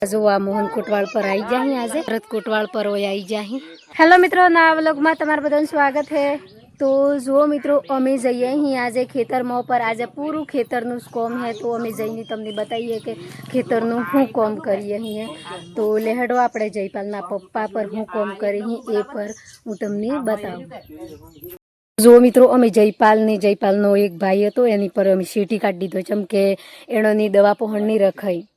जो आ मोहन कोटवाल पर आई जाही आज भरत कोटवाल पर आई जाही। हेलो मित्रों, नवा व्लॉगમાં તમારું બધાનું સ્વાગત છે। तो जो मित्रों अमे जइए ही आज खेतर में पर आज पूरू खेतर कोम है। तो अमे जईने तमने बताइए कि खेतर शू कोम करिए ही। तो लेहड़ो आपणे जयपालना पप्पा पर शू कोम करी ही ए पर हूँ तमने बताऊँ। जो मित्रों अमे जयपालनो एक भाई हतो एनी पर अमे सीटी काढी दीधो चम के एणोनी दवा पहोण नहीं रखाई।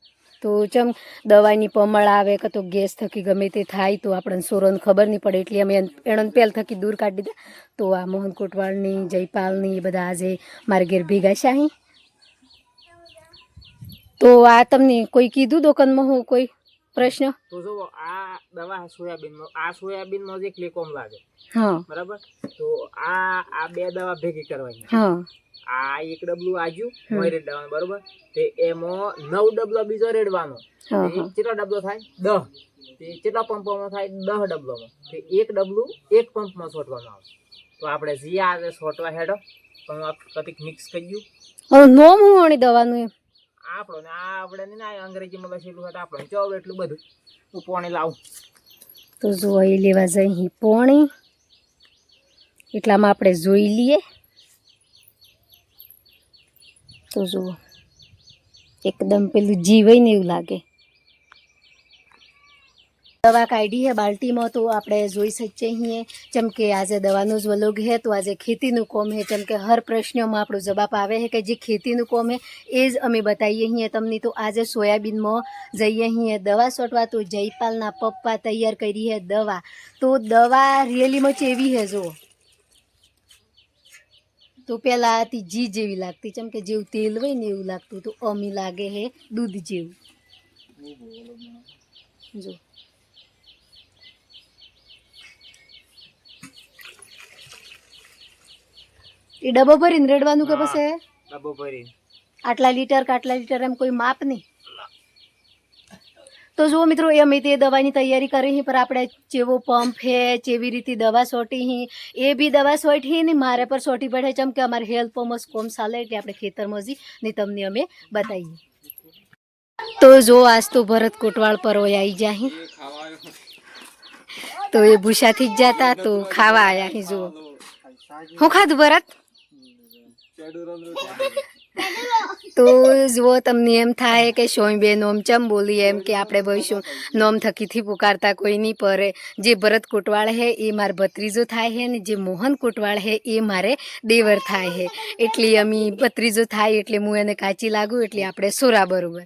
तो चम दवानी पमळ आवे के तो गैस थकी गमे ते थाय तो आपणे सोरोने खबर नहीं पड़े एटले अमे एणोने पेल थकी दूर काढी दीधा। तो आ मोहन कोटवालनी जयपालनी ए बधा आजे मारा घेर भेगा छे। तो आ तमने कोई कीधुं दुकानमां हो कोई प्रश्न? तो जो आ दवा सोयाबीन में जे क्लेकोम लागे। हाँ बराबर। तो आ बे दवा भेगी करवानी। हाँ आ एक डबलू आजू मोय रेडवानो बराबर। ते एमो 9 डबलो बीजो रेडवानो। हाँ કેટલો ડબલો થાય 10। તે કેટલા પંપમાં થાય 10 ડબલોમાં। તે એક ડબલું એક પંપમાં છોટવાનું આવે। તો આપણે જી આ છોટવા હેડો પણ આ કતિક મિક્સ કર્યું। હવે નોમ હું આની દવાનું એમ આપણો ને આ આપણે ને આ અંગ્રેજીમાં લખેલું હતું આપણે ચાવ એટલું બધું હું પાણી લાવું। તો જો અહીં લેવા જઈ પાણી એટલામાં આપણે જોઈ લઈએ। तो जो एकदम पेलू जीवई ने एवं लागे। दवा काढ़ी है बाल्टी में तो आपणे जोई सकीए ही चमके आज दवानो ज व्लॉग है। तो आज खेतीनुं कोम है चमके हर प्रश्न में आपणो जवाब आवे है कि जे खेतीनुं कोम है ए ज अमे बताईए ही तमने। तो आज सोयाबीन में जईए ही दवा छांटवा। तो जयपालना पप्पा तैयार करी है दवा। तो दवा रियली में चेवी है जो तो पहला आती जी जेवी लागती चमके जेव तेल होय ने एवं लागतुं। तो अमी लागे है दूध जेवुं। जो ए डब्बो भरीने रेडवानुं के पछी डब्बो भरीने आटला लीटर एम कोई माप नहीं। तो जो मित्रों अमे ते दवानी तैयारी करी ही पर आपणे चेवो पंप है चेवी रीते दवा सोटी ही ए भी दवा सोटी ही नहीं मारे पर सोटी पड़े चम के अमारे हेल्थ पंप कोम चाले एटले आपणे खेतर में जी नहीं तमने अमे बताईए। तो जो आज तो भरत कोटवाल पर आई जाही। तो ये भूषा थी जाता तो खावा आया ही। जो हूँ खाधु भरत तो जो तमने एम थाय के सोईबेन ओम चम बोली एम के आपणे बहीशुं नोम थकी थी पुकारता कोई नहीं पर जे भरत कोटवाल है ये मार भत्रीजो थाय है ने जे मोहन कोटवाल है ये मारे देवर थाय है। एटले अमी भत्रीजो थाय एटले मुँ एने काची लागू एटले आपणे सोरा बरोबर।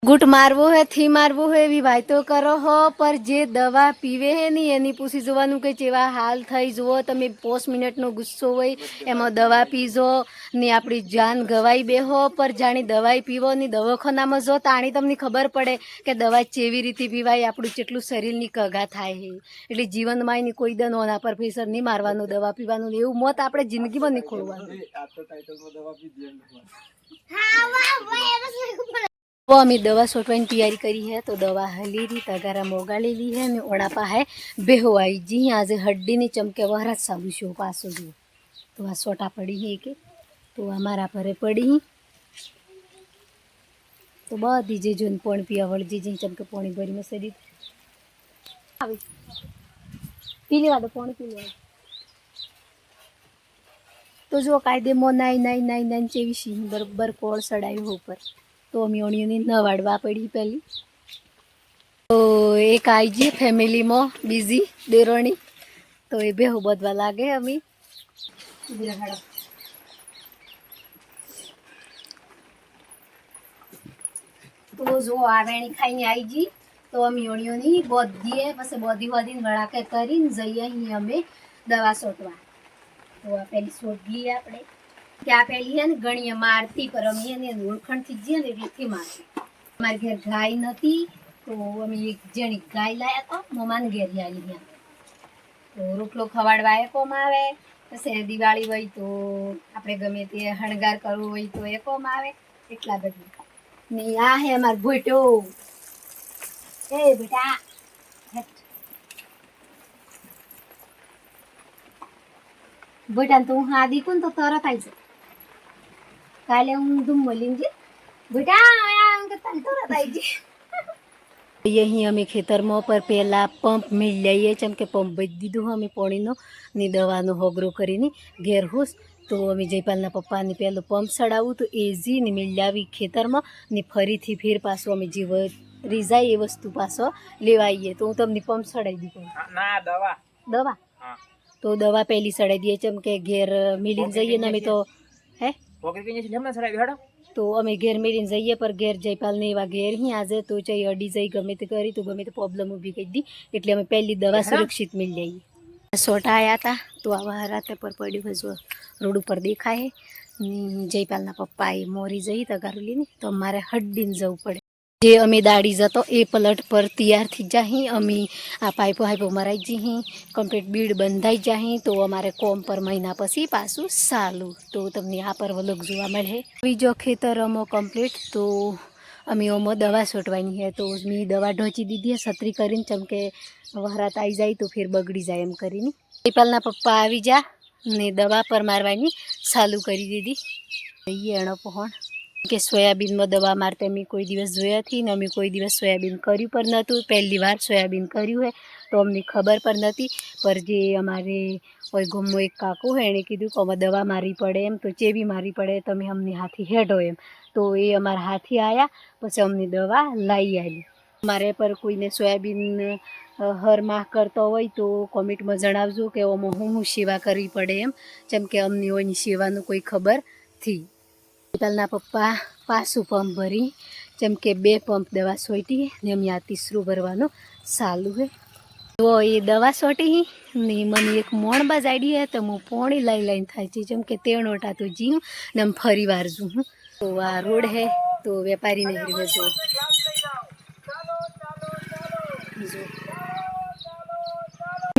गुट मारवो है थी मारवो है एवी वातो करो हो पर जे दवा पीवे है नहीं एनी पूछी जोवानुं के चेवा हाल थई जुओ तमे 5 मिनिटनो गुस्सो होय एमां दवा पीजो ने आपणी जान गवाई बेहो। पर जाणी दवाई पीवो ने दवाखानामां जो ताणी तमने खबर पड़े के दवा केवी रीते पीवाय आपणुं केटलुं शरीरनी कगा थाय है। एटले जीवनमां एनी कोई दन ओना पर प्रेशर नहीं मारवानुं दवा पीवानुं एवुं मत आपणे जिंदगीमां नहीं खोलवानुं। वो अमी दवा सोटवानी तैयारी करी है। तो दवा हली रही तगारा मोगाड़ी ली है ने ओणापा है बेहो आई जी आज हड्डी ने चमके वहराज सालू शो पासो जो। तो आ सोटा पड़ी है के तो हमारा परे पड़ी ही तो बधी जे जोन पाणी पीवा वળી जी चमके पाणी भरी में सड़ी पी लेवा दो पाणी पी लेवा। तो जो कायदे मो नाई चेवी सी बराबर कोळ सड़ायो ऊपर। तो अमी ओणियों न वाड़वा पड़ी पहली। तो एक आई जी फैमिली में बीजी देरोणी तो ये बेहू बदवा लागे अमी। तो जो आवेणी खाई आई जी तो अमी ओणियों बधी पछी बधी वड़ाके करीने जईए ही अमे दवा सोटवा। तो आ पहली सोट ली आपणे क्या पहली है ने गणिये मारती पर अमी एने ओळखण थी जे ने एटली मारती। हमारे घर गाय नती तो अमी एक जणी गाय लाया तो ममान घेर आई है। तो रोटलो खवाड़वा एकोम आवे पछी दिवाળી होय तो आपणे गमे ते हणगार करवो होय तो एकोम आवे એટલા બધી ને આ હે અમાર ભોટો એ બેટા ભોટાને તો હું હા દીકું તો તરત આવી જાય। કાલે હું ધૂમ મળીને જે બેટા અહીં અમે ખેતરમાં પર પહેલાં પંપ મિલ લઈએ જેમ કે પંપ ભરી દીધું અમે પાણીનો ની દવાનો હોગરો કરીને ઘેર હુસ તો અમે જયપાલના પપ્પાને પહેલું પંપ ચડાવું તો એઝી ને મિલ લાવી ખેતરમાં ને ફરીથી ફેર પાછો અમે જે રીઝાય એ વસ્તુ પાછો લેવા આવીએ તો હું તમને પંપ ચડાવી દીધું ના દવા દવા હા તો દવા પહેલી ચડાવી દઈએ જેમ કે ઘેર મિલીને જઈએ ને અમે તો હે પોકેટ કઈ છે હમણાં ચડાવી હેડો તો અમે ઘેર મેળીને જઈએ પર ઘેર જયપાલને એવા ઘેર અહીં આજે તો ચાઈ અડી જઈ ગમે તે કરી તો ગમે તે પ્રોબ્લેમ ઊભી કરી દી એટલે અમે પહેલી દવા સુરક્ષિત મળી લઈએ સોટા આવ્યા હતા તો આવા રાતે પર પડ્યું હજુ રોડ ઉપર દેખાય જયપાલના પપ્પા એ મોરી જઈ તગારુલીને તો અમારે હડ્ડીને જવું પડે જે અમે દાડી જતો એ પલટ પર તૈયાર થઈ જાહી અમે આ પાઇપો હાઈપો મરાઈ જઈ કમ્પ્લીટ બીડ બંધાઈ જાહી તો અમારે કોમ પર મહિના પછી પાછું ચાલુ તો તમને આ પર વલોગ જોવા મળે બીજો ખેતર અમો કમ્પ્લીટ તો અમે ઓમાં દવા છોટવાની છે તો મેં દવા ઢોંચી દીધી છત્રી કરીને ચમકે વહરાત આવી જાય તો ફેર બગડી જાય એમ કરીને જયપાલના પપ્પા આવી જા ને દવા પર મારવાની ચાલુ કરી દીધી જઈએ એનો પહોંચ કે સોયાબીનમાં દવા મારતા મેં કોઈ દિવસ જોયા હતી ને અમે કોઈ દિવસ સોયાબીન કર્યું પણ નહોતું પહેલી વાર સોયાબીન કર્યું હોય તો અમને ખબર પણ નથી પર જે અમારે કોઈ ગમો એક કાકુ હોય એણે કીધું કે આમાં દવા મારવી પડે એમ તો ચેવી મારવી પડે તમે અમને હાથી હેઠો એમ તો એ અમારા હાથી આવ્યા પછી અમને દવા લાવી આવી મારે પર કોઈને સોયાબીન હરમાહ કરતો હોય તો કોમેન્ટમાં જણાવજો કે આમાં હું સેવા કરવી પડે એમ જેમ કે અમને એની સેવાનું કોઈ ખબર નથી જયપાલના પપ્પા પાછું પંપ ભરી જેમ કે 2 પંપ દવા સોટી ને અમે આ તીસરું ભરવાનું ચાલુ છે તો એ દવા સોટી ને મને એક મોણ બાજાડી હે તો હું પોણી લઈને થાય છે જેમ કે તેણોટા તો જીવ ને આમ ફરી વાર જું તો આ રોડ હે તો વેપારીને જો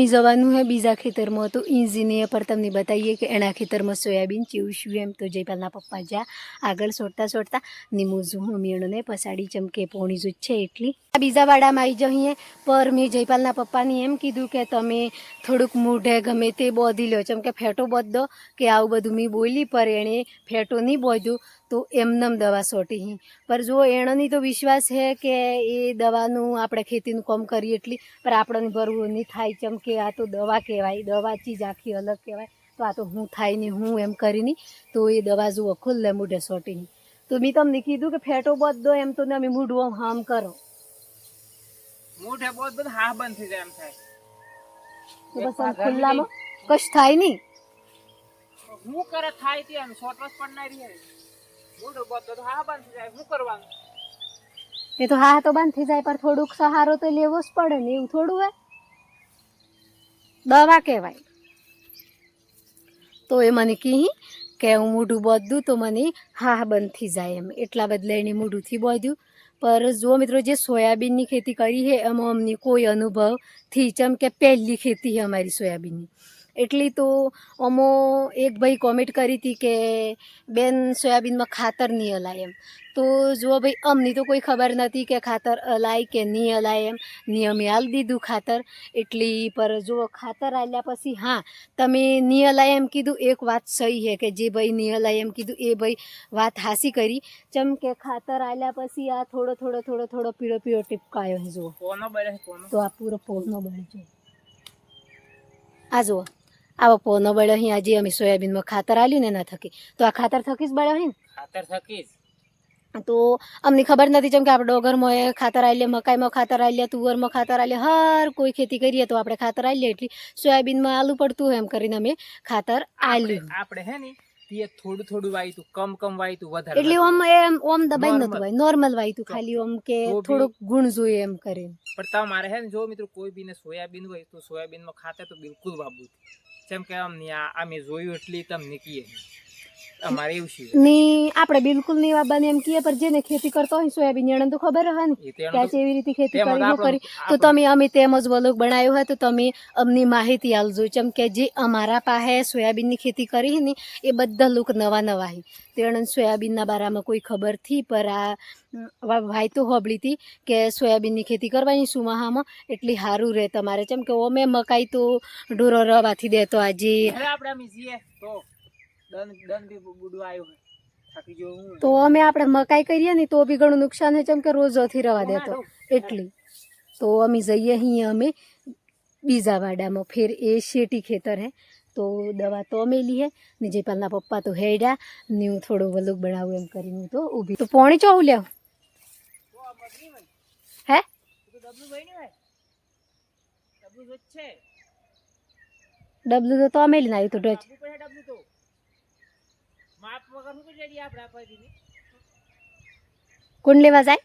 જવાનું હે બીજા ખેતરમાં તો ઇઝીને પર તમને બતાવીએ કે એના ખેતરમાં સોયાબીન ચેવું શું એમ તો જયપાલના પપ્પા જ્યાં આગળ સોટતા નિમુઝું મેળને પસાડી ચમકે પોણી જ છે એટલી બીજા વાડામાં આવી જઈએ પર મેં જયપાલના પપ્પાને એમ કીધું કે તમે થોડુંક મૂઢે ગમે તે બોધી લો ચમકે ફેટો બોધ દો કે આવું બધું મેં બોલી પર એણે ફેટો નહીં બોધ્યું તો એમનેમ દવા સોટી પર જો એણોની તો વિશ્વાસ છે કે એ દવાનું આપણે ખેતીનું કામ કરીએ એટલી પર આપણને ભરવું નહીં થાય ચમ કે આ તો દવા કહેવાય દવા ચીજ આખી અલગ કહેવાય તો આ તો હું થાય ને હું એમ કરીને તો એ દવા જુઓ ખુલ્લે મૂઢે સોટી તો મેં તમને કીધું કે ફેટો બોધ દો એમ તો ને અમે મૂઢું હામ કરો મોઢે બહુ બધું હા બંધ થઈ જાય એમ થાય તો બસ આમ ખુલ્લામાં કશ થાય નહીં હું કરે થાય તે એમ શોર્ટસ પણ ના રહે મોઢે બહુ બધું હા બંધ થઈ જાય શું કરવાનું એ તો હા તો બંધ થઈ જાય પર થોડુંક સહારો તો લેવો જ પડે ને એવું થોડું હે દવા કહેવાય તો એ મને કહી કે હું મોઢું બોધું તો મને હા બંધ થઈ જાય એમ એટલા બદલે એને મોઢુંથી બોધ્યું પર જો મિત્રો જે સોયાબીનની ખેતી કરી છે એમાં અમને કોઈ અનુભવ થી ચમ કે પહેલી ખેતી છે અમારી સોયાબીનની એટલી તો અમો એક ભાઈ કોમેન્ટ કરી હતી કે બેન સોયાબીનમાં ખાતર નહીં હલાય એમ તો જુઓ ભાઈ અમને તો કોઈ ખબર નથી કે ખાતર હલાય કે નહીં હલાય એમ નિયમે હાલ દીધું ખાતર એટલી પર જો ખાતર હાલ્યા પછી હા તમે નહીં હલાય એમ કીધું એક વાત સહી છે કે જે ભાઈ નહીં હલાય એમ કીધું એ ભાઈ વાત હાસી કરી ચમ કે ખાતર હાલ્યા પછી આ થોડો પીળો ટીપકાયો છે જુઓ તો આ પૂરો પોનો બળે જો આ જુઓ આવો પોનો બળ્યો અહીં આજે અમે સોયાબીનમાં ખાતર આલ્યું ને ના થકી તો આ ખાતર થકી જ બળ્યો હે ને ખાતર થકી તો અમને ખબર નથી જેમ કે આપણે ડોગરમાં ખાતર આવીએ મકાઈમાં ખાતર આવીએ તુવરમાં ખાતર આવીએ હર કોઈ ખેતી કરીએ તો આપણે ખાતર આવીએ એટલી સોયાબીનમાં આલુ પડતું હોય એમ કરીને અમે ખાતર આલ્યું આપણે હે ને તે થોડું વાયતું કમ વાયતું વધારે એટલે ઓમ દબાઈ નતું વાય નોર્મલ વાયતું ખાલી ઓમ કે થોડુંક ગુણ જોઈએ એમ કરીને પણ તમારે હે ને જો મિત્રો કોઈ બીને સોયાબીન હોય તો સોયાબીનમાં ખાતર તો બિલકુલ વાપવું જેમ કે અમે જોયું એટલી તમને કીએ અમારે એવું છે ની આપણે બિલકુલ નહીં વાપવાની એમ કીએ પર જેને ખેતી કરતો હોય સોયાબીન એને તો ખબર હે ને કે કેવી રીતે ખેતી કરી તો તમે અમે તેમ જ વલોગ બનાવ્યો હોય તો તમે અમની માહિતી આલજો જેમ કે જે અમારા પાસે સોયાબીનની ખેતી કરી ને એ બધા લોકો નવા હે તેણે સોયાબીનના બારામાં કોઈ ખબર થી પર આ ભાઈ તો હોબળી હતી કે સોયાબીનની ખેતી કરવાની સુમાહામાં એટલી સારું રહે તમારે જેમ કે ઓમે મકાઈ તો ઢોરો રવાથી દેતો આજે આપણે અમે જીએ તો દન બી બુડું આવ્યું થાકી ગયો હું. તો અમે આપણે મકાઈ કરીએ ને તો બી ઘણું નુકસાન હોય જેમ કે રોજોથી રવા દેતો એટલી. તો અમે જઈએ અહીંયા અમે બીજા વાડામાં ફેર એ શેટી ખેતર હે તો દવા તો અમે લીએ ને જે પહેલાં પપ્પા તો હેડ્યા ને હું થોડું વલુક બનાવું એમ કરીને હું તો ઊભી. તો પોણી ચોવું લેવ હે ડબલું તો અમે લઈને આવ્યું તો ડચ કોણ લેવા જાય.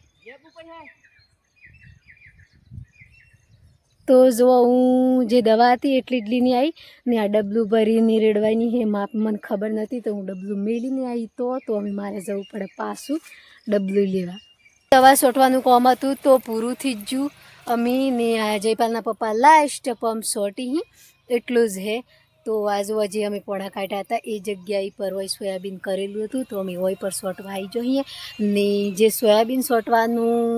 તો જો હું જે દવા હતી એટલી એટલીની આવી ને આ ડબલું ભરીને રેડવાની હે માપ મને ખબર નથી તો હું ડબલું મેલીને આવી તો અમે મારે જવું પડે પાછું ડબલું લેવા. દવા છોટવાનું કામ હતું તો પૂરું થઈ જ ગયું. અમે ને આ જયપાલના પપ્પા લાસ્ટ પંપ છોટી એટલું જ હે. તો આજુ હજી અમે પોણા કાઢ્યા હતા એ જગ્યાએ પર હોય સોયાબીન કરેલું હતું તો અમે હોય પર સોટવા આવી જોઈએ ને જે સોયાબીન સોટવાનું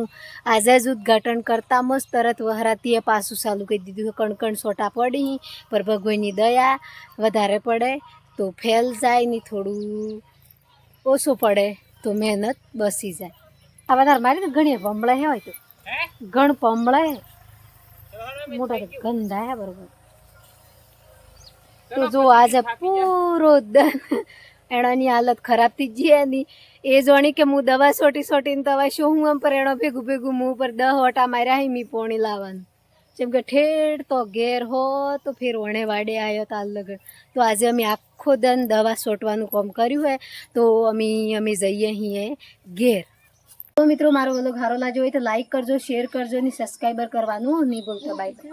આજે જ ઉદ્ઘાટન કરતાં મસ્ત તરત વહરાતીએ પાછું ચાલુ કરી દીધું. કણકણ સોટા પડી પર ભગવાનની દયા વધારે પડે તો ફેલ જાય ને થોડું ઓછું પડે તો મહેનત બસી જાય. આ વધારે મારી તો ઘણી પમળે હોય તો ઘણ પમળે મોટા ગંધા હે બરોબર. તો જો આજે પૂરો એણાની હાલત ખરાબ થઈ ગઈ એની એ જોણી કે હું દવા સોટીને દવા શું હું એમ પર એનો ભેગું ભેગું મું પર 10 ઓટા માર્યા હી મી પોણી લાવવાનું જેમ કે ઠેડ તો ઘેર હો તો ફેર વણે વાડે આવ્યો તાલ લગન. તો આજે અમે આખો દન દવા સોટવાનું કામ કર્યું હોય તો અમે જઈએ અહીં ઘેર. તો મિત્રો મારો વ્લોગ સારો લાગ્યો હોય તો લાઈક કરજો, શેર કરજો અને સબસ્ક્રાઈબર કરવાનું નહીં ભૂલતા. બાય.